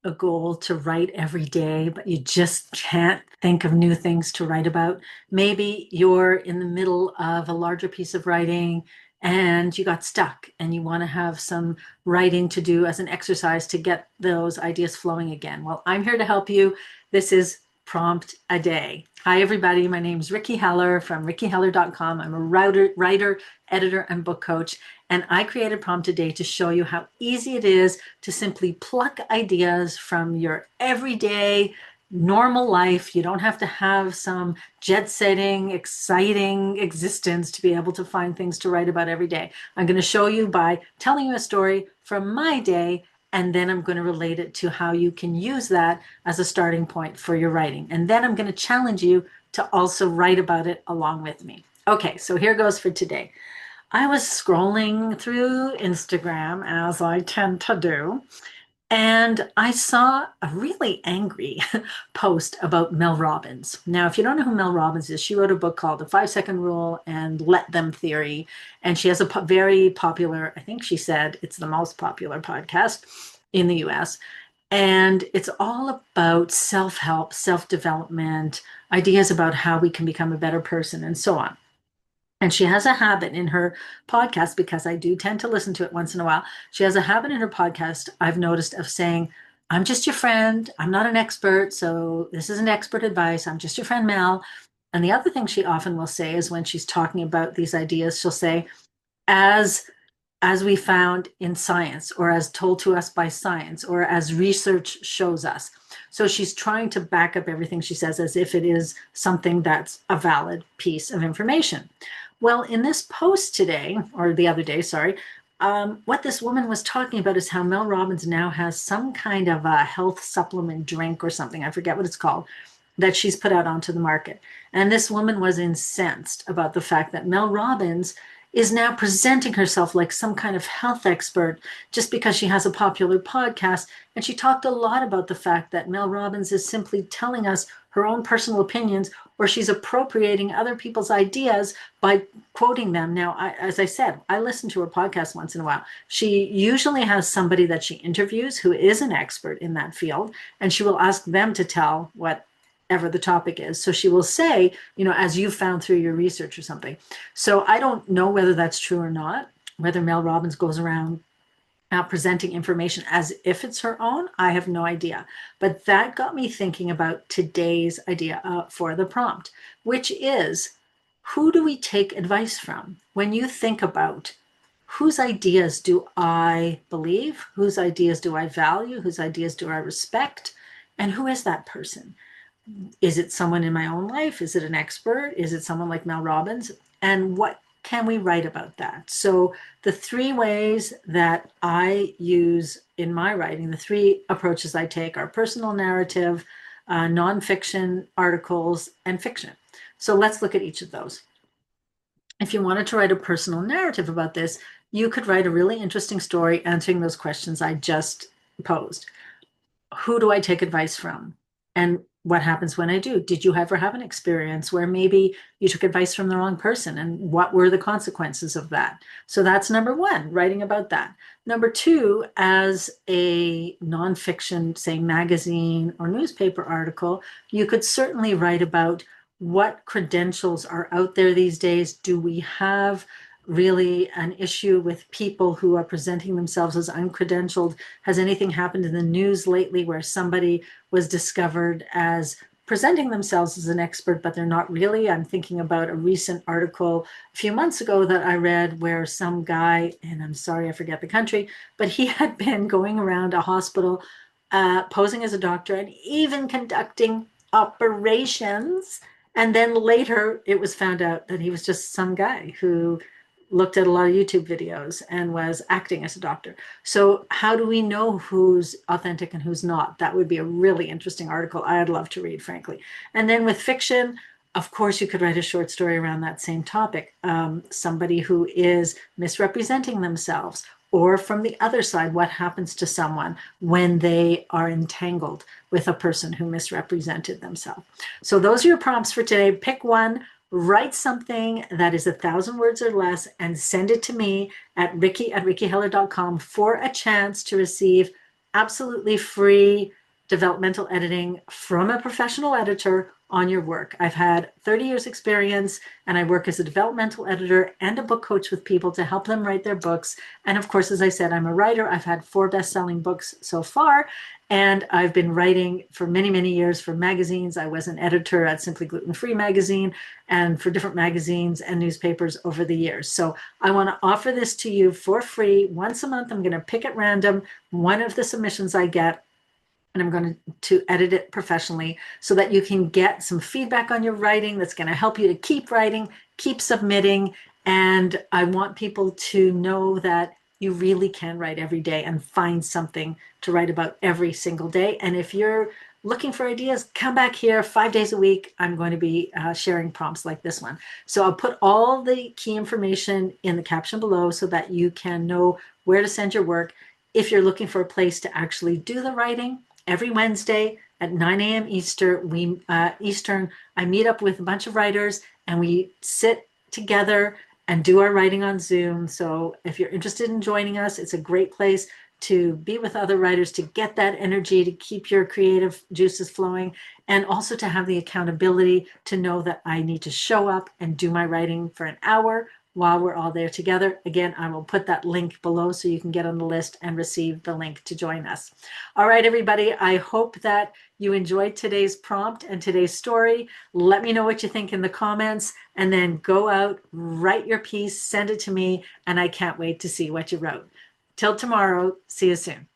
a goal to write every day, but you just can't think of new things to write about? Maybe you're in the middle of a larger piece of writing and you got stuck and you want to have some writing to do as an exercise to get those ideas flowing again. Well, I'm here to help you. This is Prompt a Day. Hi, everybody. My name is Rikki Heller from rikkiheller.com. I'm a writer, editor, and book coach. And I created Prompt a Day to show you how easy it is to simply pluck ideas from your everyday, normal life. You don't have to have some jet-setting, exciting existence to be able to find things to write about every day. I'm going to show you by telling you a story from my day, and then I'm going to relate it to how you can use that as a starting point for your writing. And then I'm going to challenge you to also write about it along with me. Okay, so here goes for today. I was scrolling through Instagram, as I tend to do, and I saw a really angry post about Mel Robbins. Now, if you don't know who Mel Robbins is, she wrote a book called The 5 Second Rule and Let Them Theory. And she has a very popular, I think she said it's the most popular podcast in the US. And it's all about self-help, self-development, ideas about how we can become a better person, and so on. And she has a habit in her podcast, because I do tend to listen to it once in a while. She has a habit in her podcast, I've noticed, of saying, I'm just your friend. I'm not an expert. So this isn't expert advice. I'm just your friend, Mel. And the other thing she often will say is when she's talking about these ideas, she'll say, as as we found in science, or as told to us by science, or as research shows us. So she's trying to back up everything she says as if it is something that's a valid piece of information. Well, in this post today, or the other day, sorry, what this woman was talking about is how Mel Robbins now has some kind of a health supplement drink or something, I forget what it's called, that she's put out onto the market. And this woman was incensed about the fact that Mel Robbins is now presenting herself like some kind of health expert just because she has a popular podcast. And she talked a lot about the fact that Mel Robbins is simply telling us her own personal opinions, or she's appropriating other people's ideas by quoting them. Now, as I said, I listen to her podcast once in a while. She usually has somebody that she interviews who is an expert in that field, and she will ask them to tell whatever the topic is. So she will say, as you found through your research or something. So I don't know whether that's true or not, whether Mel Robbins goes around presenting information as if it's her own. I have no idea. But that got me thinking about today's idea for the prompt, which is, who do we take advice from? When you think about whose ideas do I believe, whose ideas do I value, whose ideas do I respect, and who is that person? Is it someone in my own life? Is it an expert? Is it someone like Mel Robbins? And what can we write about that? So the three ways that I use in my writing, the three approaches I take, are personal narrative, nonfiction articles, and fiction. So let's look at each of those. If you wanted to write a personal narrative about this, you could write a really interesting story answering those questions I just posed. Who do I take advice from? And what happens when I do? Did you ever have an experience where maybe you took advice from the wrong person, and what were the consequences of that? So that's number one, writing about that. Number two, as a nonfiction, say, magazine or newspaper article, you could certainly write about what credentials are out there these days. Do we have really an issue with people who are presenting themselves as uncredentialed? Has anything happened in the news lately where somebody was discovered as presenting themselves as an expert, but they're not really? I'm thinking about a recent article a few months ago that I read where some guy, and I'm sorry, I forget the country, but he had been going around a hospital posing as a doctor and even conducting operations. And then later it was found out that he was just some guy who looked at a lot of YouTube videos and was acting as a doctor. So how do we know who's authentic and who's not? That would be a really interesting article I'd love to read, frankly. And then with fiction, of course, you could write a short story around that same topic. Somebody who is misrepresenting themselves, or from the other side, what happens to someone when they are entangled with a person who misrepresented themselves. So those are your prompts for today. Pick one. Write something that is 1,000 words or less and send it to me at rikki@rikkiheller.com for a chance to receive absolutely free developmental editing from a professional editor on your work. I've had 30 years experience, and I work as a developmental editor and a book coach with people to help them write their books. And of course, as I said, I'm a writer. I've had 4 best-selling books so far, and I've been writing for many, many years for magazines. I was an editor at Simply Gluten Free magazine and for different magazines and newspapers over the years. So I want to offer this to you for free once a month. I'm going to pick at random one of the submissions I get, and I'm going to edit it professionally so that you can get some feedback on your writing that's going to help you to keep writing, keep submitting. And I want people to know that you really can write every day and find something to write about every single day. And if you're looking for ideas, come back here 5 days a week. I'm going to be sharing prompts like this one. So I'll put all the key information in the caption below so that you can know where to send your work. If you're looking for a place to actually do the writing, every Wednesday at 9 a.m. Eastern, I meet up with a bunch of writers and we sit together and do our writing on Zoom. So if you're interested in joining us, it's a great place to be with other writers, to get that energy, to keep your creative juices flowing, and also to have the accountability to know that I need to show up and do my writing for an hour while we're all there together. Again, I will put that link below so you can get on the list and receive the link to join us. All right, everybody, I hope that you enjoyed today's prompt and today's story. Let me know what you think in the comments, and then go out, write your piece, send it to me, and I can't wait to see what you wrote. Till tomorrow, see you soon.